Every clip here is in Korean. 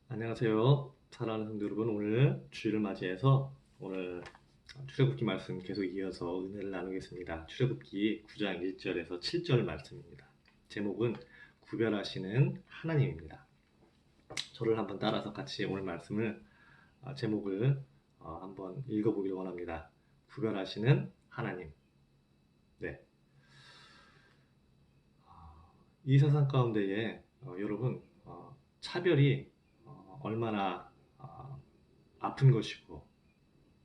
안녕하세요. 사랑하는 성도 여러분, 오늘 주일을 맞이해서 오늘 출애굽기 말씀 계속 이어서 은혜를 나누겠습니다. 출애굽기 9장 1절에서 7절 말씀입니다. 제목은 구별하시는 하나님입니다. 저를 한번 따라서 같이 오늘 말씀을 제목을 한번 읽어보기를 원합니다. 구별하시는 하나님. 네, 이 세상 가운데에 여러분 차별이 얼마나 아픈 것이고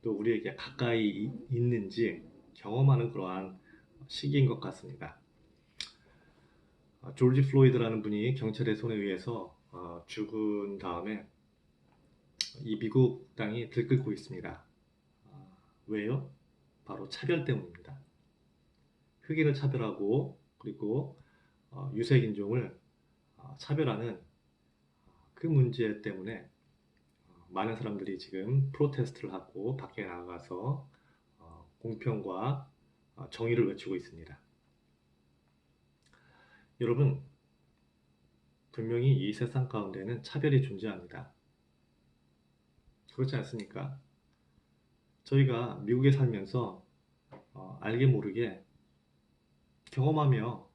또 우리에게 가까이 있는지 경험하는 그러한 시기인 것 같습니다. 조지 플로이드라는 분이 경찰의 손에 의해서 죽은 다음에 이 미국 땅이 들끓고 있습니다. 왜요? 바로 차별 때문입니다. 흑인을 차별하고 그리고 유색인종을 차별하는 그 문제 때문에 많은 사람들이 지금 프로테스트를 하고 밖에 나가서 공평과 정의를 외치고 있습니다. 여러분, 분명히 이 세상 가운데는 차별이 존재합니다. 그렇지 않습니까? 저희가 미국에 살면서 알게 모르게 경험하며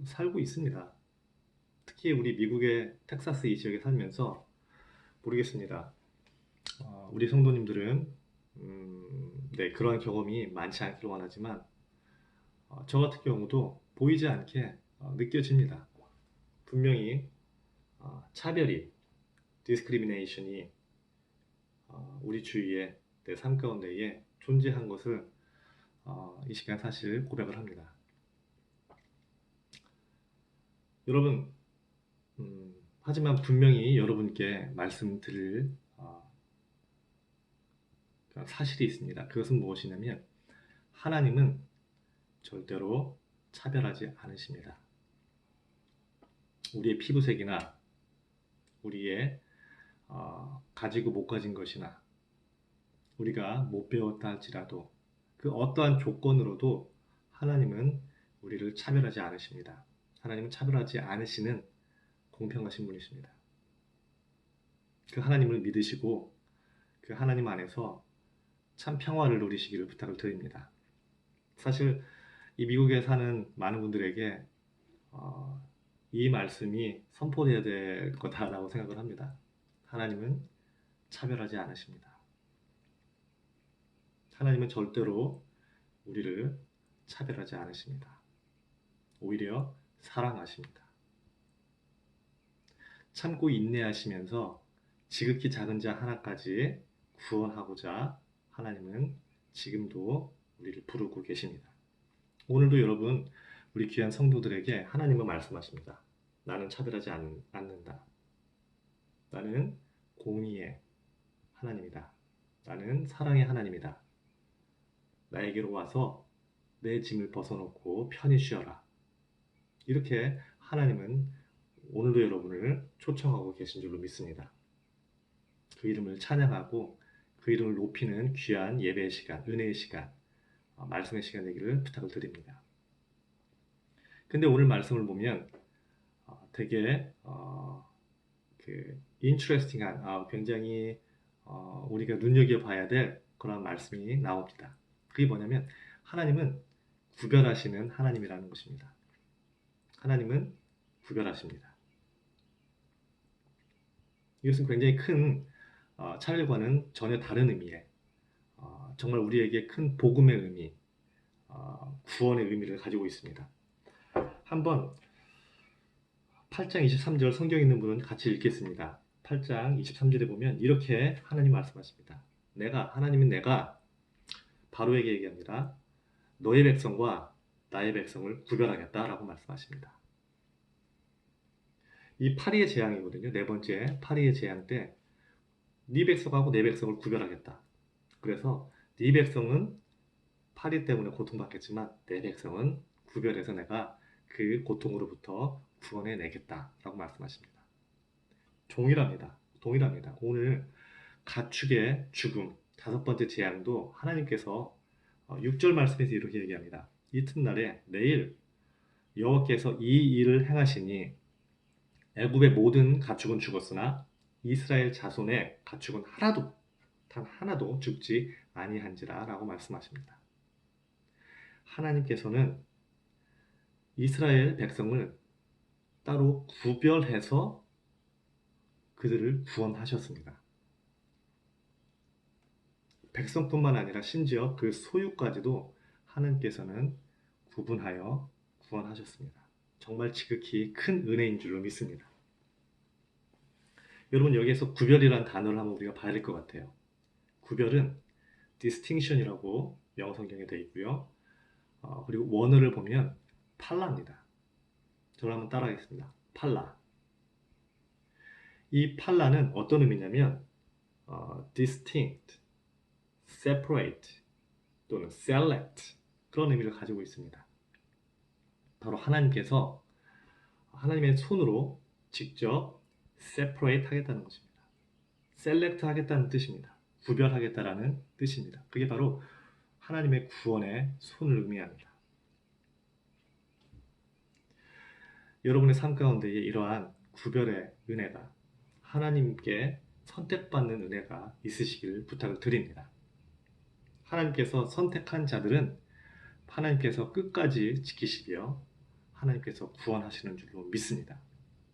살고 있습니다. 특히 우리 미국의 텍사스 이 지역에 살면서 모르겠습니다. 우리 성도님들은 네, 그러한 경험이 많지 않기를 원하지만 저 같은 경우도 보이지 않게 느껴집니다. 분명히 차별이, discrimination이 우리 주위에 내 삶 가운데에 존재한 것을 이 시간 사실 고백을 합니다. 여러분, 하지만 분명히 여러분께 말씀드릴 사실이 있습니다. 그것은 무엇이냐면 하나님은 절대로 차별하지 않으십니다. 우리의 피부색이나 우리의 가지고 못 가진 것이나 우리가 못 배웠다 할지라도 그 어떠한 조건으로도 하나님은 우리를 차별하지 않으십니다. 하나님은 차별하지 않으시는 공평하신 분이십니다. 그 하나님을 믿으시고 그 하나님 안에서 참 평화를 누리시기를 부탁을 드립니다. 사실 이 미국에 사는 많은 분들에게 이 말씀이 선포되어야 될 거다라고 생각을 합니다. 하나님은 차별하지 않으십니다. 하나님은 절대로 우리를 차별하지 않으십니다. 오히려 사랑하십니다. 참고 인내하시면서 지극히 작은 자 하나까지 구원하고자 하나님은 지금도 우리를 부르고 계십니다. 오늘도 여러분, 우리 귀한 성도들에게 하나님은 말씀하십니다. 나는 차별하지 않는다. 나는 공의의 하나님이다. 나는 사랑의 하나님이다. 나에게로 와서 내 짐을 벗어놓고 편히 쉬어라. 이렇게 하나님은 오늘도 여러분을 초청하고 계신 줄로 믿습니다. 그 이름을 찬양하고 그 이름을 높이는 귀한 예배의 시간, 은혜의 시간, 말씀의 시간 되기를 부탁을 드립니다. 근데 오늘 말씀을 보면 되게 interesting한, 굉장히 우리가 눈여겨봐야 될 그런 말씀이 나옵니다. 그게 뭐냐면 하나님은 구별하시는 하나님이라는 것입니다. 하나님은 구별하십니다. 이것은 굉장히 큰 차별과는 전혀 다른 의미의 정말 우리에게 큰 복음의 의미, 구원의 의미를 가지고 있습니다. 한번 8장 23절 성경 있는 분은 같이 읽겠습니다. 8장 23절에 보면 이렇게 하나님 말씀하십니다. 하나님은 내가 바로에게 얘기합니다. 너의 백성과 나의 백성을 구별하겠다라고 말씀하십니다. 이 파리의 재앙이거든요. 네 번째 파리의 재앙 때 네 백성하고 내 백성을 구별하겠다. 그래서 네 백성은 파리 때문에 고통받겠지만 내 백성은 구별해서 내가 그 고통으로부터 구원해 내겠다라고 말씀하십니다. 동일합니다. 오늘 가축의 죽음, 다섯 번째 재앙도 하나님께서 6절 말씀에서 이렇게 얘기합니다. 이튿날에 내일 여호와께서 이 일을 행하시니 애굽의 모든 가축은 죽었으나 이스라엘 자손의 가축은 하나도 단 하나도 죽지 아니한지라 라고 말씀하십니다. 하나님께서는 이스라엘 백성을 따로 구별해서 그들을 구원하셨습니다. 백성뿐만 아니라 심지어 그 소유까지도 하나님께서는 구분하여 구원하셨습니다. 정말 지극히 큰 은혜인 줄로 믿습니다. 여러분, 여기에서 구별이라는 단어를 한번 우리가 봐야 될 것 같아요. 구별은 distinction이라고 영어 성경에 되어 있고요. 그리고 원어를 보면 팔라입니다. 저를 한번 따라하겠습니다. 팔라. 이 팔라는 어떤 의미냐면 distinct, separate 또는 select 그런 의미를 가지고 있습니다. 바로 하나님께서 하나님의 손으로 직접 separate 하겠다는 것입니다. select 하겠다는 뜻입니다. 구별하겠다라는 뜻입니다. 그게 바로 하나님의 구원의 손을 의미합니다. 여러분의 삶 가운데에 이러한 구별의 은혜가 하나님께 선택받는 은혜가 있으시기를 부탁을 드립니다. 하나님께서 선택한 자들은 하나님께서 끝까지 지키시며 하나님께서 구원하시는 줄로 믿습니다.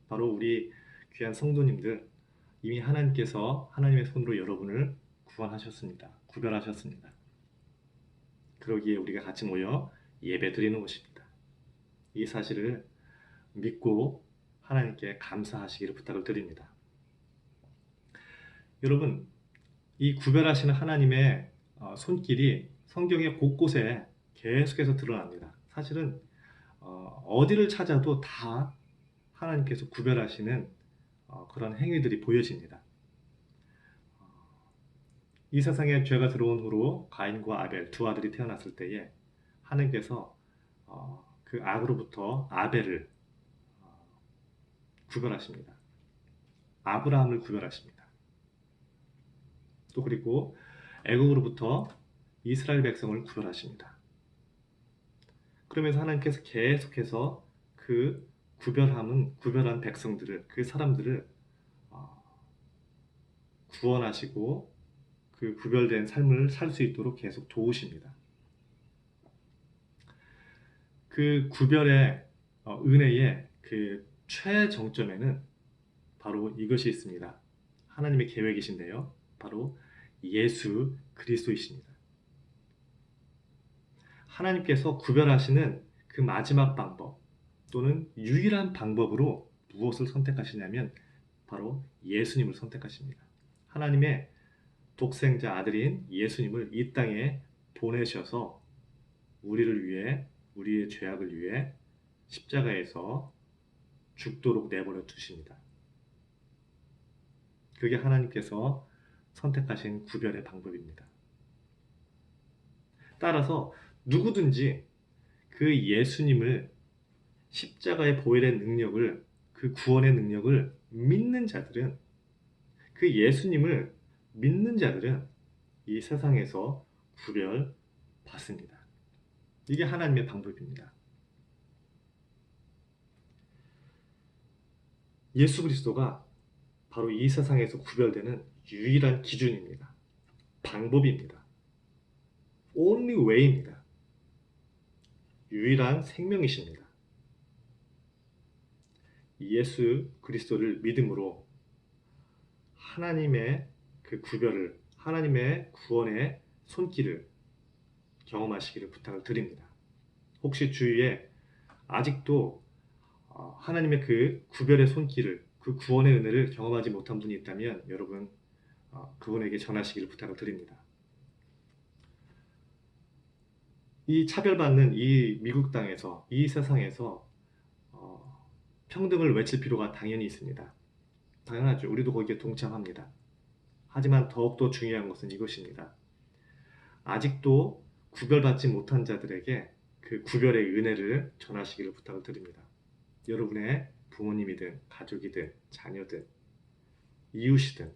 바로 우리 귀한 성도님들, 이미 하나님께서 하나님의 손으로 여러분을 구원하셨습니다. 구별하셨습니다. 그러기에 우리가 같이 모여 예배 드리는 것입니다. 이 사실을 믿고 하나님께 감사하시기를 부탁을 드립니다. 여러분, 이 구별하시는 하나님의 손길이 성경의 곳곳에 계속해서 드러납니다. 사실은 어디를 찾아도 다 하나님께서 구별하시는 그런 행위들이 보여집니다. 이 세상에 죄가 들어온 후로 가인과 아벨 두 아들이 태어났을 때에 하나님께서 그 악으로부터 아벨을 구별하십니다. 아브라함을 구별하십니다. 또 그리고 애국으로부터 이스라엘 백성을 구별하십니다. 그러면서 하나님께서 계속해서 그 구별한 백성들을, 그 사람들을 구원하시고 그 구별된 삶을 살 수 있도록 계속 도우십니다. 그 구별의 은혜의 그 최정점에는 바로 이것이 있습니다. 하나님의 계획이신데요. 바로 예수 그리스도이십니다. 하나님께서 구별하시는 그 마지막 방법 또는 유일한 방법으로 무엇을 선택하시냐면 바로 예수님을 선택하십니다. 하나님의 독생자 아들인 예수님을 이 땅에 보내셔서 우리를 위해, 우리의 죄악을 위해 십자가에서 죽도록 내버려 두십니다. 그게 하나님께서 선택하신 구별의 방법입니다. 따라서 누구든지 그 예수님을 십자가의 보혈의 능력을, 그 구원의 능력을 믿는 자들은, 그 예수님을 믿는 자들은 이 세상에서 구별받습니다. 이게 하나님의 방법입니다. 예수 그리스도가 바로 이 세상에서 구별되는 유일한 기준입니다. 방법입니다. only way입니다. 유일한 생명이십니다. 예수 그리스도를 믿음으로 하나님의 그 구별을, 하나님의 구원의 손길을 경험하시기를 부탁을 드립니다. 혹시 주위에 아직도 하나님의 그 구별의 손길을, 그 구원의 은혜를 경험하지 못한 분이 있다면 여러분 그분에게 전하시기를 부탁을 드립니다. 이 차별받는 이 미국 땅에서, 이 세상에서 평등을 외칠 필요가 당연히 있습니다. 당연하죠. 우리도 거기에 동참합니다. 하지만 더욱더 중요한 것은 이것입니다. 아직도 구별받지 못한 자들에게 그 구별의 은혜를 전하시기를 부탁을 드립니다. 여러분의 부모님이든 가족이든 자녀든 이웃이든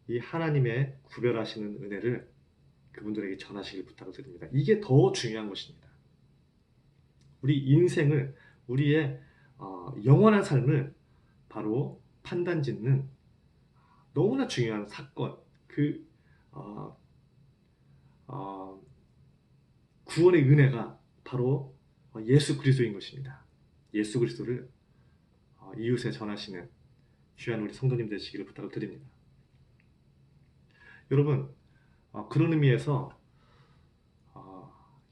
이 하나님의 구별하시는 은혜를 그분들에게 전하시길 부탁을 드립니다. 이게 더 중요한 것입니다. 우리 인생을, 우리의 영원한 삶을 바로 판단짓는 너무나 중요한 사건, 그 어, 어, 구원의 은혜가 바로 예수 그리스도인 것입니다. 예수 그리스도를 이웃에 전하시는 귀한 우리 성도님 되시기를 부탁을 드립니다. 여러분, 그런 의미에서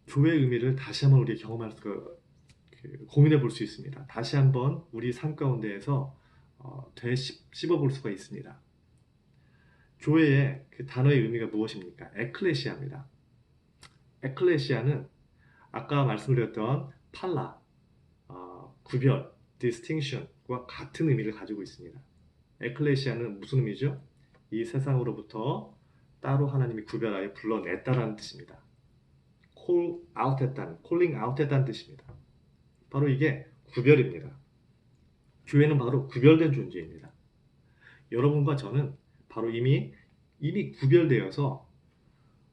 교회의 의미를 다시 한번 우리 경험할 고민해 볼 수 있습니다. 다시 한번 우리 삶 가운데에서 되씹어 볼 수가 있습니다. 교회의 그 단어의 의미가 무엇입니까? 에클레시아입니다. 에클레시아는 아까 말씀드렸던 팔라, 구별, distinction과 같은 의미를 가지고 있습니다. 에클레시아는 무슨 의미죠? 이 세상으로부터 따로 하나님이 구별하여 불러냈다라는 뜻입니다. call out 했다는, calling out 했다는 뜻입니다. 바로 이게 구별입니다. 교회는 바로 구별된 존재입니다. 여러분과 저는 바로 이미 구별되어서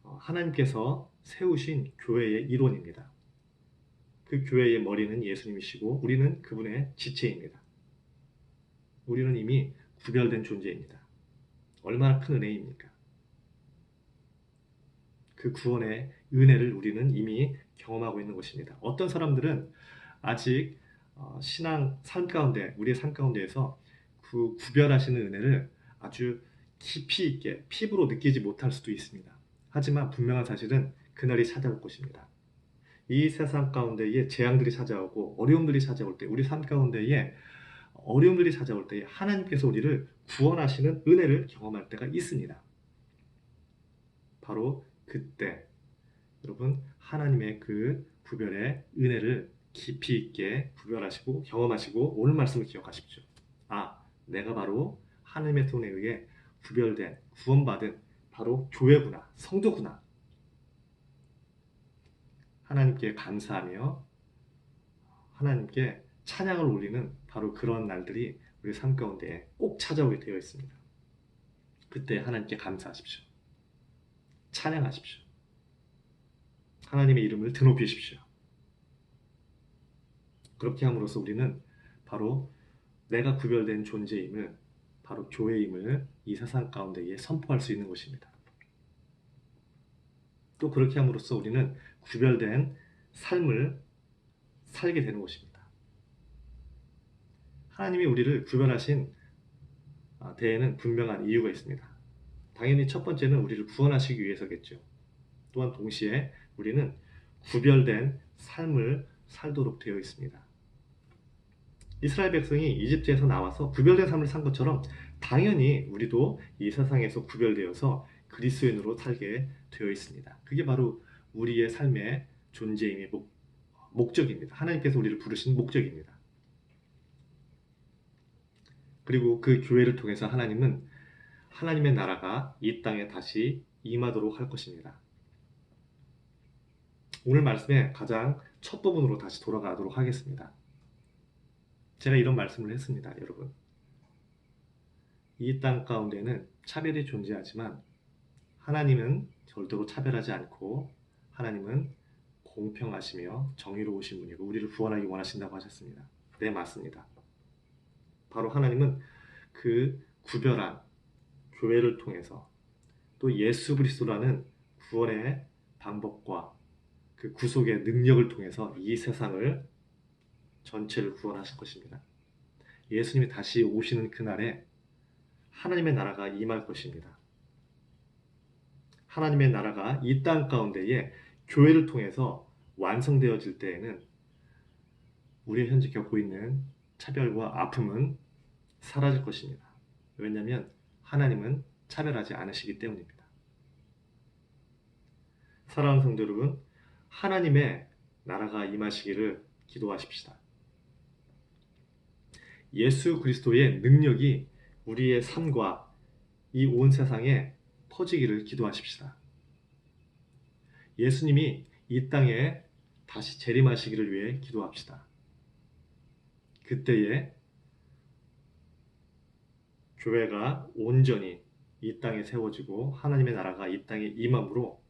하나님께서 세우신 교회의 일원입니다. 그 교회의 머리는 예수님이시고 우리는 그분의 지체입니다. 우리는 이미 구별된 존재입니다. 얼마나 큰 은혜입니까? 그 구원의 은혜를 우리는 이미 경험하고 있는 것입니다. 어떤 사람들은 아직 신앙 삶 가운데, 우리의 삶 가운데에서 그 구별하시는 은혜를 아주 깊이 있게 피부로 느끼지 못할 수도 있습니다. 하지만 분명한 사실은 그날이 찾아올 것입니다. 이 세상 가운데에 재앙들이 찾아오고 어려움들이 찾아올 때, 우리 삶 가운데에 어려움들이 찾아올 때 하나님께서 우리를 구원하시는 은혜를 경험할 때가 있습니다. 바로 그때 여러분 하나님의 그 구별의 은혜를 깊이 있게 구별하시고 경험하시고 오늘 말씀을 기억하십시오. 내가 바로 하나님의 손에 의해 구별된, 구원받은 바로 교회구나, 성도구나. 하나님께 감사하며 하나님께 찬양을 올리는 바로 그런 날들이 우리 삶 가운데 꼭 찾아오게 되어 있습니다. 그때 하나님께 감사하십시오. 찬양하십시오. 하나님의 이름을 드높이십시오. 그렇게 함으로써 우리는 바로 내가 구별된 존재임을, 바로 교회임을 이 세상 가운데에 선포할 수 있는 것입니다. 또 그렇게 함으로써 우리는 구별된 삶을 살게 되는 것입니다. 하나님이 우리를 구별하신 데에는 분명한 이유가 있습니다. 당연히 첫 번째는 우리를 구원하시기 위해서겠죠. 또한 동시에 우리는 구별된 삶을 살도록 되어 있습니다. 이스라엘 백성이 이집트에서 나와서 구별된 삶을 산 것처럼 당연히 우리도 이 세상에서 구별되어서 그리스도인으로 살게 되어 있습니다. 그게 바로 우리의 삶의 존재임의 목적입니다. 하나님께서 우리를 부르신 목적입니다. 그리고 그 교회를 통해서 하나님은 하나님의 나라가 이 땅에 다시 임하도록 할 것입니다. 오늘 말씀의 가장 첫 부분으로 다시 돌아가도록 하겠습니다. 제가 이런 말씀을 했습니다, 여러분. 이 땅 가운데는 차별이 존재하지만 하나님은 절대로 차별하지 않고 하나님은 공평하시며 정의로우신 분이고 우리를 구원하기 원하신다고 하셨습니다. 네, 맞습니다. 바로 하나님은 그 구별한 교회를 통해서 또 예수 그리스도라는 구원의 방법과 그 구속의 능력을 통해서 이 세상을 전체를 구원하실 것입니다. 예수님이 다시 오시는 그날에 하나님의 나라가 임할 것입니다. 하나님의 나라가 이 땅 가운데에 교회를 통해서 완성되어질 때에는 우리가 현재 겪고 있는 차별과 아픔은 사라질 것입니다. 왜냐하면 하나님은 차별하지 않으시기 때문입니다. 사랑하는 성도 여러분, 하나님의 나라가 임하시기를 기도하십시다. 예수 그리스도의 능력이 우리의 삶과 이 온 세상에 퍼지기를 기도하십시다. 예수님이 이 땅에 다시 재림하시기를 위해 기도합시다. 그때에 교회가 온전히 이 땅에 세워지고 하나님의 나라가 이 땅에 임함으로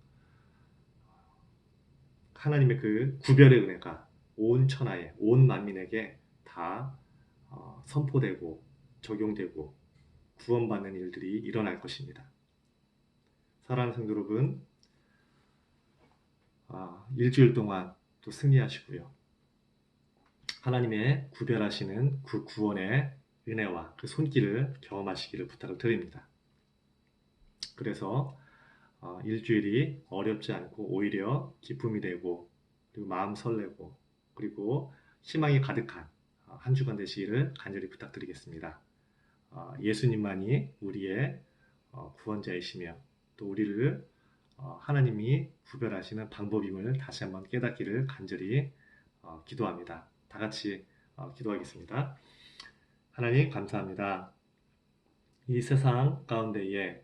하나님의 그 구별의 은혜가 온 천하에, 온 만민에게 다 선포되고 적용되고 구원받는 일들이 일어날 것입니다. 사랑하는 성도 여러분, 일주일 동안 또 승리하시고요. 하나님의 구별하시는 그 구원의 은혜와 그 손길을 경험하시기를 부탁을 드립니다. 그래서 일주일이 어렵지 않고 오히려 기쁨이 되고 그리고 마음 설레고 그리고 희망이 가득한 한 주간 되시기를 간절히 부탁드리겠습니다. 예수님만이 우리의 구원자이시며 또 우리를 하나님이 구별하시는 방법임을 다시 한번 깨닫기를 간절히 기도합니다. 다 같이 기도하겠습니다. 하나님 감사합니다. 이 세상 가운데에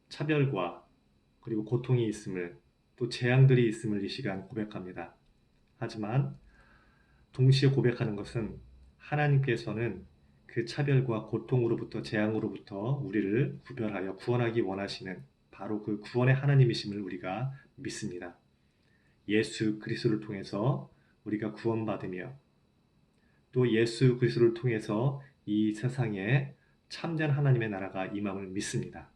차별과 그리고 고통이 있음을 또 재앙들이 있음을 이 시간 고백합니다. 하지만 동시에 고백하는 것은 하나님께서는 그 차별과 고통으로부터 재앙으로부터 우리를 구별하여 구원하기 원하시는 바로 그 구원의 하나님이심을 우리가 믿습니다. 예수 그리스도를 통해서 우리가 구원받으며 또 예수 그리스도를 통해서 이 세상에 참된 하나님의 나라가 임함을 믿습니다.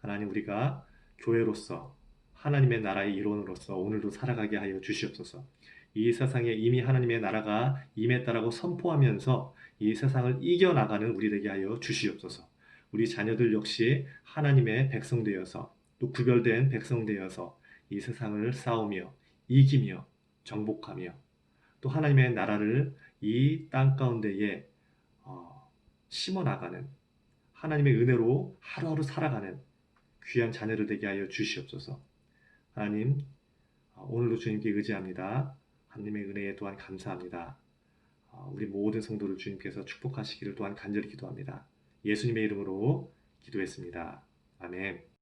하나님 우리가 교회로서 하나님의 나라의 일원으로서 오늘도 살아가게 하여 주시옵소서. 이 세상에 이미 하나님의 나라가 임했다라고 선포하면서 이 세상을 이겨나가는 우리 되게 하여 주시옵소서. 우리 자녀들 역시 하나님의 백성 되어서 또 구별된 백성 되어서 이 세상을 싸우며 이기며 정복하며 또 하나님의 나라를 이 땅 가운데에 심어나가는 하나님의 은혜로 하루하루 살아가는 귀한 자녀를 되게 하여 주시옵소서. 하나님, 오늘도 주님께 의지합니다. 하나님의 은혜에 또한 감사합니다. 우리 모든 성도를 주님께서 축복하시기를 또한 간절히 기도합니다. 예수님의 이름으로 기도했습니다. 아멘.